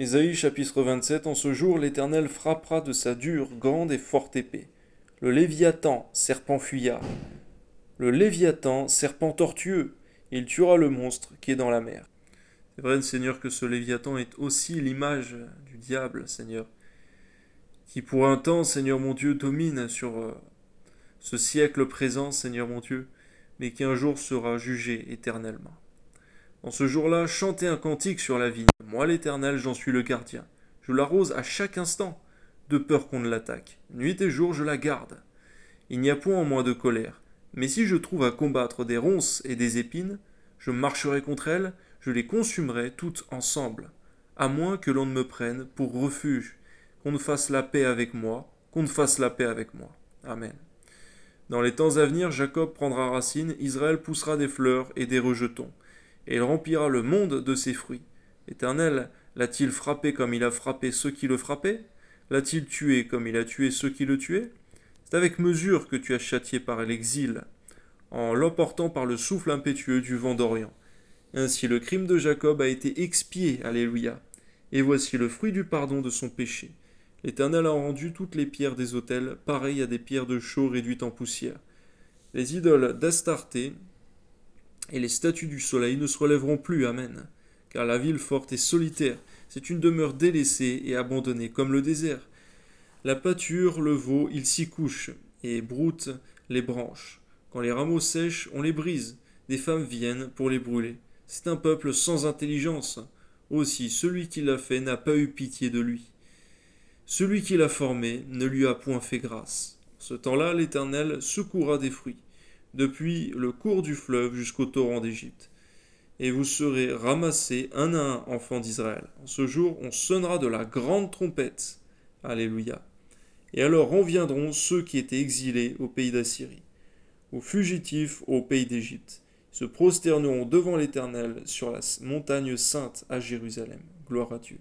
Ésaïe chapitre 27. En ce jour, l'Éternel frappera de sa dure, grande et forte épée. Le Léviathan, serpent fuyard. Le Léviathan, serpent tortueux. Il tuera le monstre qui est dans la mer. C'est vrai, Seigneur, que ce Léviathan est aussi l'image du diable, Seigneur, qui pour un temps, Seigneur mon Dieu, domine sur ce siècle présent, Seigneur mon Dieu, mais qui un jour sera jugé éternellement. En ce jour-là, chantez un cantique sur la vigne. Moi, l'Éternel, j'en suis le gardien. Je l'arrose à chaque instant, de peur qu'on ne l'attaque. Nuit et jour, je la garde. Il n'y a point en moi de colère. Mais si je trouve à combattre des ronces et des épines, je marcherai contre elles, je les consumerai toutes ensemble, à moins que l'on ne me prenne pour refuge, qu'on ne fasse la paix avec moi, qu'on ne fasse la paix avec moi. Amen. Dans les temps à venir, Jacob prendra racine, Israël poussera des fleurs et des rejetons, et il remplira le monde de ses fruits. L'Éternel l'a-t-il frappé comme il a frappé ceux qui le frappaient? L'a-t-il tué comme il a tué ceux qui le tuaient? C'est avec mesure que tu as châtié par l'exil, en l'emportant par le souffle impétueux du vent d'Orient. Ainsi le crime de Jacob a été expié, alléluia. Et voici le fruit du pardon de son péché. L'Éternel a rendu toutes les pierres des autels pareilles à des pierres de chaux réduites en poussière. Les idoles d'Astarté et les statues du soleil ne se relèveront plus, amen. Car la ville forte est solitaire, c'est une demeure délaissée et abandonnée comme le désert. La pâture, le veau, il s'y couche, et broute les branches. Quand les rameaux sèchent, on les brise, des femmes viennent pour les brûler. C'est un peuple sans intelligence. Aussi, celui qui l'a fait n'a pas eu pitié de lui. Celui qui l'a formé ne lui a point fait grâce. En ce temps-là, l'Éternel secourra des fruits, depuis le cours du fleuve jusqu'au torrent d'Égypte. Et vous serez ramassés un à un, enfants d'Israël. En ce jour, on sonnera de la grande trompette. Alléluia. Et alors reviendront ceux qui étaient exilés au pays d'Assyrie, aux fugitifs au pays d'Égypte. Ils se prosterneront devant l'Éternel sur la montagne sainte à Jérusalem. Gloire à Dieu.